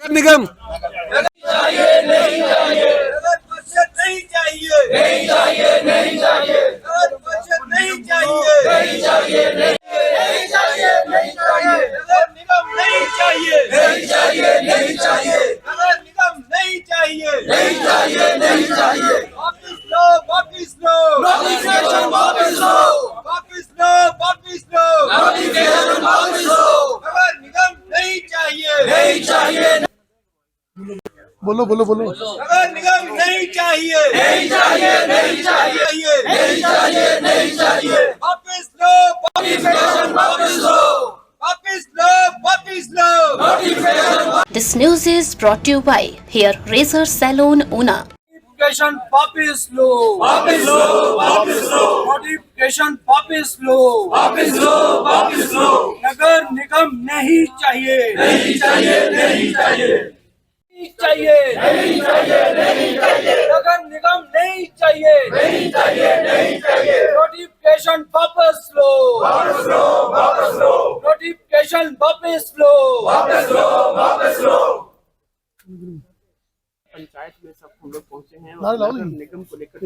निगम नहीं चाहिए, नगर परिषद नहीं चाहिए, नहीं चाहिए, नहीं चाहिए, नगर परिषद नहीं चाहिए, नहीं चाहिए, नहीं चाहिए, नहीं चाहिए, नगर निगम नहीं चाहिए, नहीं चाहिए, नहीं चाहिए, नगर निगम नहीं चाहिए, नहीं चाहिए, नहीं चाहिए, वापिस लो, वापिस लो, नोटिफिकेशन वापिस लो, वापिस लो, वापिस लो, नोटिफिकेशन वापिस लो, नगर निगम नहीं चाहिए, नहीं चाहिए, बोलो बोलो बोलो नगर निगम नहीं चाहिए, नहीं चाहिए, नहीं चाहिए, नहीं चाहिए, नहीं चाहिए, वापिस लो, नोटिफिकेशन वापिस लो, वापिस लो, वापिस लो, notification This news is brought to you by Hair Razor Salon Una. Notification वापिस लो, वापिस लो, वापिस लो, नोटिफिकेशन वापिस लो, वापिस लो, वापिस लो, नगर निगम नहीं चाहिए, नहीं चाहिए, नहीं चाहिए, नहीं चाहिए, नहीं चाहिए, नहीं चाहिए, नगर निगम नहीं चाहिए, नहीं चाहिए, नहीं चाहिए, नोटिफिकेशन वापस लो, वापस लो, वापस लो, नोटिफिकेशन वापस लो, वापस लो, वापस लो। पंचायत में सब हम लोग पहुंचे हैं और नगर निगम को लेकर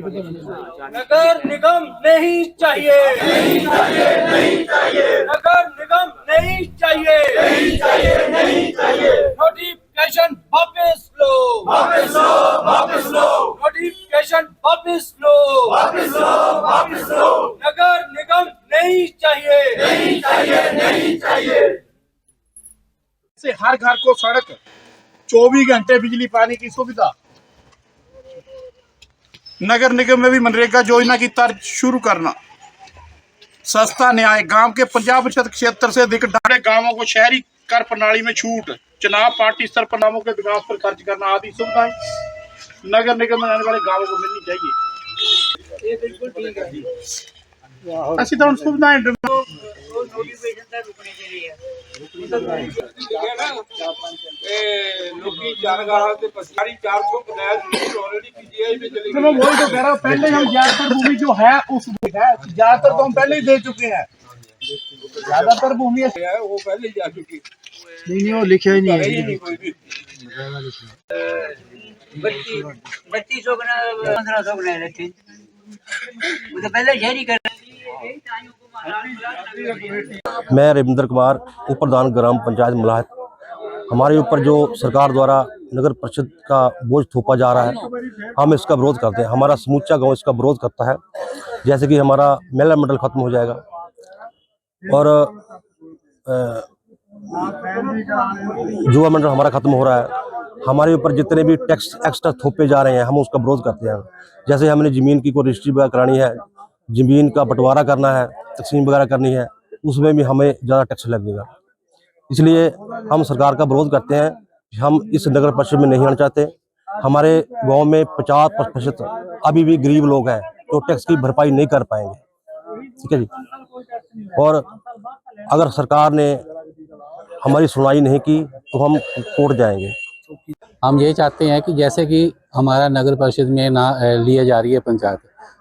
नगर निगम नहीं चाहिए, नहीं चाहिए, नहीं चाहिए, नगर निगम नहीं चाहिए, नहीं चाहिए, नहीं चाहिए, नोटिफिकेशन वापस लो, वापस लो, वापस लो, नोटिफिकेशन वापस लो, वापस लो, वापस लो, नगर निगम नहीं चाहिए, नहीं चाहिए, नहीं चाहिए। से हर घर को सड़क 24 घंटे बिजली पानी की सुविधा। नगर निगम में भी मनरेगा योजना की तर्ज शुरू करना। सस्ता न्याय। गांव के 50% क्षेत्र से अधिक ढाले गांवों को शहरी कर प्रणाली में छूट। चुनाव पार्टी स्तर पर नामों के विकास पर खर्च करना आदि सुविधाएं नगर निगम में रहने वाले गांवों को मिलनी चाहिए। ये बिल्कुल ठीक है। ऐसी तो सुविधाएं चलो वही तो कह रहा हूँ, पहले हम ज्यादातर भूमि जो है उस है ज्यादातर तो हम पहले ही दे चुके हैं। ज्यादातर भूमि वो पहले ही जा चुकी नहीं वो लिखे ही नहीं है। कोई भी 3200 का 1500 का लेकिन वो तो पहले शहरी कर। मैं रविंद्र कुमार, उप प्रधान ग्राम पंचायत मलाहत। हमारे ऊपर जो सरकार द्वारा नगर परिषद का बोझ थोपा जा रहा है, हम इसका विरोध करते हैं। हमारा समूचा गांव इसका विरोध करता है। जैसे कि हमारा महिला मंडल खत्म हो जाएगा और युवा मंडल हमारा खत्म हो रहा है। हमारे ऊपर जितने भी टैक्स एक्स्ट्रा थोपे जा रहे हैं, हम उसका विरोध करते हैं। जैसे हमने ज़मीन की कोई रजिस्ट्री वगैरह करानी है, ज़मीन का बंटवारा करना है, तकसीम वगैरह करनी है, उसमें भी हमें ज़्यादा टैक्स लगेगा। इसलिए हम सरकार का विरोध करते हैं कि हम इस नगर परिषद में नहीं आना चाहते। हमारे गांव में 50% अभी भी गरीब लोग हैं जो टैक्स की भरपाई नहीं कर पाएंगे। ठीक है जी। और अगर सरकार ने हमारी सुनवाई नहीं की तो हम कोर्ट जाएंगे। हम ये चाहते हैं कि जैसे कि हमारा नगर परिषद में ना लिया जा रही है पंचायत,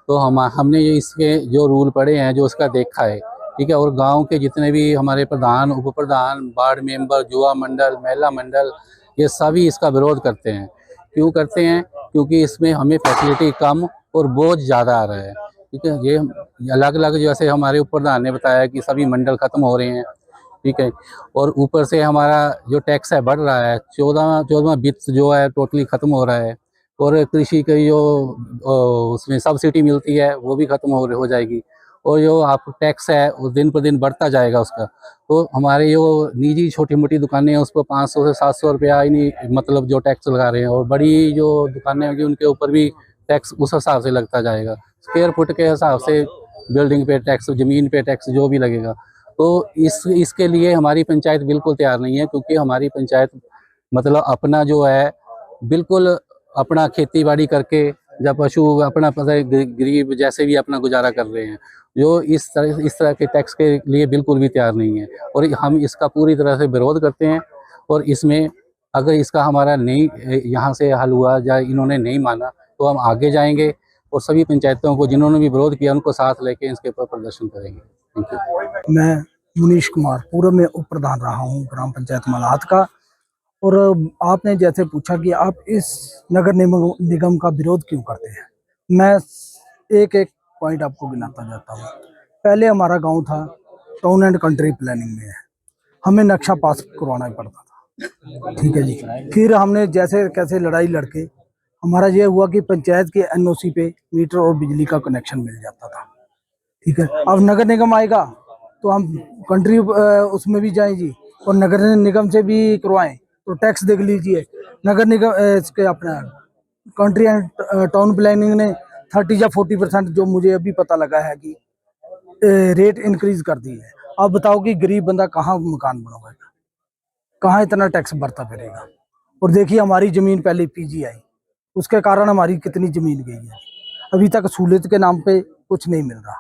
तो हमने ये इसके जो रूल पढ़े हैं, जो उसका देखा है, ठीक है। और गांव के जितने भी हमारे प्रधान, उप प्रधान, वार्ड मेंबर, युवा मंडल, महिला मंडल, ये सभी इसका विरोध करते हैं। क्यों करते हैं? क्योंकि इसमें हमें फैसिलिटी कम और बोझ ज़्यादा आ रहा है। ठीक है। ये अलग अलग, जैसे हमारे उप प्रधान ने बताया कि सभी मंडल खत्म हो रहे हैं, ठीक है। और ऊपर से हमारा जो टैक्स है बढ़ रहा है। 14वां वित्त जो है टोटली ख़त्म हो रहा है। और कृषि की जो उसमें सब्सिडी मिलती है वो भी ख़त्म हो जाएगी। और जो आप टैक्स है वो दिन पर दिन बढ़ता जाएगा उसका। तो हमारे जो निजी छोटी मोटी दुकानें हैं उस पर 500 से 700 रुपया ही नहीं, मतलब जो टैक्स लगा रहे हैं। और बड़ी जो दुकानें होंगी उनके ऊपर भी टैक्स उस हिसाब से लगता जाएगा। स्क्वायर फुट के हिसाब से बिल्डिंग पे टैक्स, ज़मीन पे टैक्स जो भी लगेगा। तो इसके लिए हमारी पंचायत बिल्कुल तैयार नहीं है, क्योंकि हमारी पंचायत मतलब अपना जो है बिल्कुल अपना खेती बाड़ी करके, जब पशु अपना गरीब जैसे भी अपना गुजारा कर रहे हैं, जो इस तरह के टैक्स के लिए बिल्कुल भी तैयार नहीं है। और हम इसका पूरी तरह से विरोध करते हैं। और इसमें अगर इसका हमारा नहीं यहाँ से हल हुआ या इन्होंने नहीं माना तो हम आगे जाएंगे और सभी पंचायतों को जिन्होंने भी विरोध किया उनको साथ लेके इसके ऊपर प्रदर्शन करेंगे। Thank you. मैं मुनीश कुमार, पूर्व में उप प्रधान रहा हूँ ग्राम पंचायत मलाहत का। और आपने जैसे पूछा कि आप इस नगर निगम का विरोध क्यों करते हैं, मैं एक एक पॉइंट आपको गिनाता जाता हूँ। पहले हमारा गांव था टाउन एंड कंट्री प्लानिंग में है, हमें नक्शा पास करवाना पड़ता था, ठीक है जी। फिर हमने जैसे कैसे लड़ाई लड़के हमारा ये हुआ कि पंचायत के एनओसी पे मीटर और बिजली का कनेक्शन मिल जाता था, ठीक है। अब नगर निगम आएगा तो हम कंट्री उसमें भी जाएं जी, और नगर निगम से भी करवाएं तो टैक्स देख लीजिए। नगर निगम इसके अपना कंट्री एंड टाउन प्लानिंग ने 30 या 40% जो मुझे अभी पता लगा है कि रेट इंक्रीज कर दी है। अब बताओ कि गरीब बंदा कहाँ मकान बनवाएगा, कहाँ इतना टैक्स भरता फिरेगा। और देखिए हमारी ज़मीन पहले पीजी आई, उसके कारण हमारी कितनी ज़मीन गई है। अभी तक सहूलियत के नाम पे कुछ नहीं मिल रहा,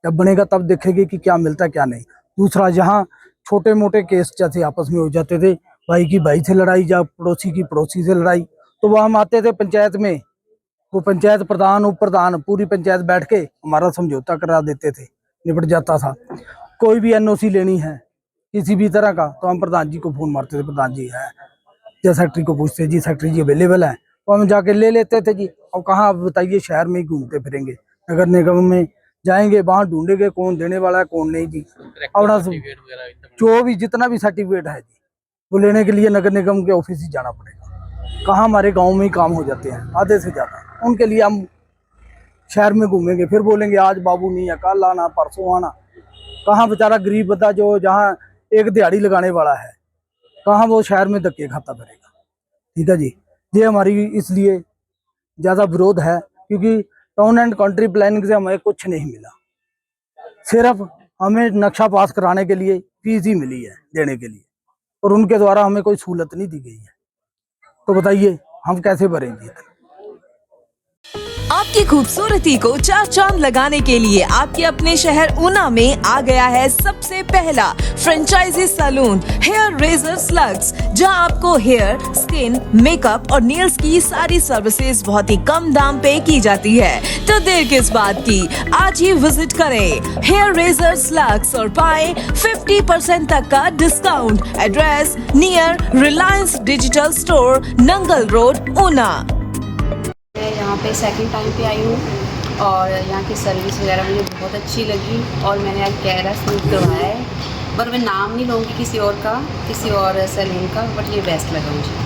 जब बनेगा तब देखेंगे कि क्या मिलता है क्या नहीं। दूसरा, यहाँ छोटे मोटे केस जैसे आपस में हो जाते थे, भाई की भाई से लड़ाई या पड़ोसी की पड़ोसी से लड़ाई, तो वह हम आते थे पंचायत में, वो पंचायत प्रधान उप प्रधान पूरी पंचायत बैठ के हमारा समझौता करा देते थे, निपट जाता था। कोई भी एनओसी लेनी है किसी भी तरह का तो हम प्रधान जी को फोन मारते थे, प्रधान जी है, या सेक्रेटरी को पूछते जी सेक्रेटरी जी अवेलेबल है, तो हम जाके ले लेते थे जी। और कहाँ आप बताइए, शहर में ही घूमते फिरेंगे, नगर निगम में जाएंगे वहाँ ढूंढेंगे कौन देने वाला है कौन नहीं जी। अपना जो भी जितना भी सर्टिफिकेट है जी वो लेने के लिए नगर निगम के ऑफिस ही जाना पड़ेगा। कहाँ हमारे गाँव में ही काम हो जाते हैं आधे से ज़्यादा, उनके लिए हम शहर में घूमेंगे, फिर बोलेंगे आज बाबू नहीं है, कल आना परसों आना। कहाँ बेचारा गरीब बंदा जो जहाँ एक दिहाड़ी लगाने वाला है, कहाँ वो शहर में धक्के खाता फिरेगा, ठीक है जी। ये हमारी इसलिए ज़्यादा विरोध है क्योंकि टाउन एंड कंट्री प्लानिंग से हमें कुछ नहीं मिला, सिर्फ हमें नक्शा पास कराने के लिए फीस ही मिली है देने के लिए, और उनके द्वारा हमें कोई सहूलत नहीं दी गई है। तो बताइए हम कैसे भरेंगे। आपकी खूबसूरती को चार चांद लगाने के लिए आपके अपने शहर ऊना में आ गया है सबसे पहला franchisee salon hair razor slugs, जहां आपको हेयर, स्किन, मेकअप और नेल्स की सारी सर्विसेज बहुत ही कम दाम पे की जाती है। तो देर किस बात की, आज ही विजिट करें हेयर रेजर स्लग्स और पाएं 50% तक का discount. Address near Reliance digital store, Nangal road, Una. मैं यहाँ पे सेकंड टाइम पे आई हूँ और यहाँ की सर्विस वगैरह मुझे बहुत अच्छी लगी और मैंने आज गहरा स्मूथ करवाया है, पर मैं नाम नहीं लूँगी किसी और का, किसी और सैलून का, बट ये बेस्ट लगा मुझे।